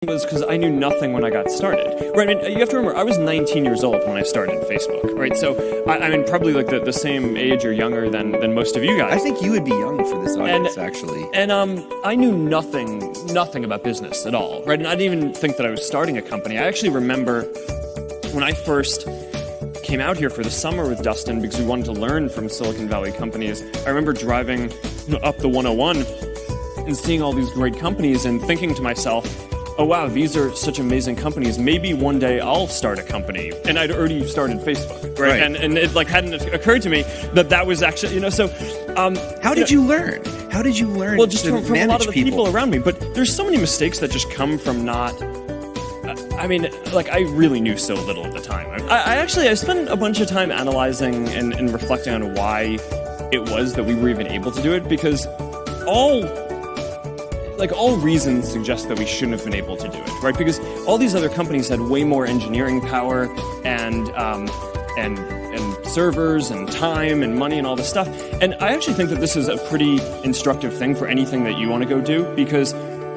was because I knew nothing when I got started. Right? I mean, you have to remember, I was 19 years old when I started Facebook, right? So, I mean, probably like the same age or younger than most of you guys. I think you would be young for this audience, actually. And I knew nothing about business at all, right? And I didn't even think that I was starting a company. I actually remember when I first came out here for the summer with Dustin because we wanted to learn from Silicon Valley companies. I remember driving up the 101 and seeing all these great companies and thinking to myself, oh wow, these are such amazing companies. Maybe one day I'll start a company. And I'd already started Facebook, right? And it like hadn't occurred to me that was actually, so... How did you learn? How did you learn well, just to from a lot of the people around me. But there's so many mistakes that just come from not... I really knew so little at the time. I spent a bunch of time analyzing and reflecting on why it was that we were even able to do it, because all reasons suggest that we shouldn't have been able to do it, right? Because all these other companies had way more engineering power and servers and time and money and all this stuff. And I actually think that this is a pretty instructive thing for anything that you want to go do, because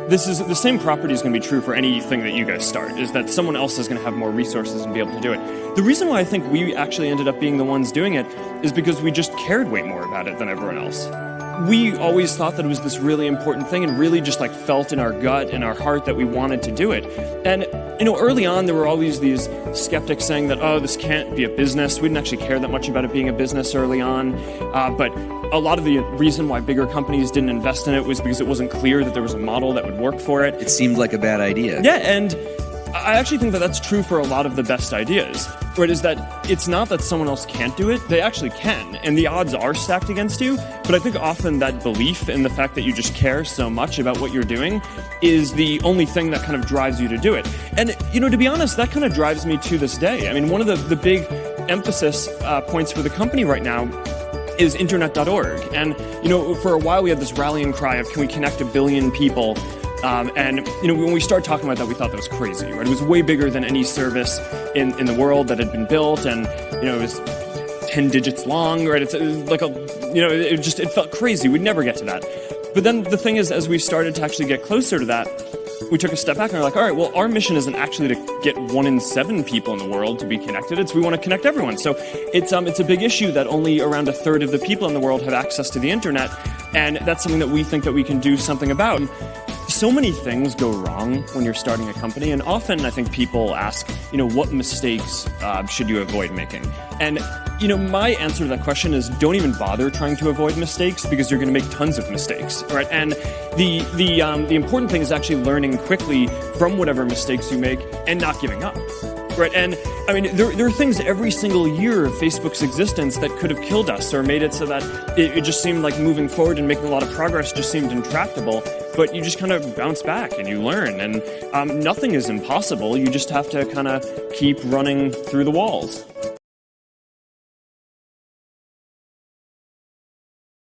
this is the same property is going to be true for anything that you guys start, is that someone else is going to have more resources and be able to do it. The reason why I think we actually ended up being the ones doing it is because we just cared way more about it than everyone else. We always thought that it was this really important thing and really just like felt in our gut and our heart that we wanted to do it. And, early on there were always these skeptics saying that, oh, this can't be a business. We didn't actually care that much about it being a business early on. But a lot of the reason why bigger companies didn't invest in it was because it wasn't clear that there was a model that would work for it. It seemed like a bad idea. Yeah, and I actually think that that's true for a lot of the best ideas, right? Is that it's not that someone else can't do it, they actually can, and the odds are stacked against you, but I think often that belief in the fact that you just care so much about what you're doing is the only thing that kind of drives you to do it. And, to be honest, that kind of drives me to this day. I mean, one of the big emphasis points for the company right now is internet.org, and, for a while we had this rallying cry of, can we connect 1 billion people? When we started talking about that, we thought that was crazy, right? It was way bigger than any service in the world that had been built, and, it was 10 digits long, right? It's like it felt crazy. We'd never get to that. But then the thing is, as we started to actually get closer to that, we took a step back and we're like, all right, well, our mission isn't actually to get 1 in 7 people in the world to be connected. It's we want to connect everyone. So it's a big issue that only around 1/3 of the people in the world have access to the internet, and that's something that we think that we can do something about. So many things go wrong when you're starting a company, and often I think people ask, what mistakes should you avoid making? And, my answer to that question is don't even bother trying to avoid mistakes, because you're going to make tons of mistakes, right? And the important thing is actually learning quickly from whatever mistakes you make and not giving up. Right, and I mean, there are things every single year of Facebook's existence that could have killed us or made it so that it just seemed like moving forward and making a lot of progress just seemed intractable. But you just kind of bounce back and you learn, and nothing is impossible. You just have to kind of keep running through the walls.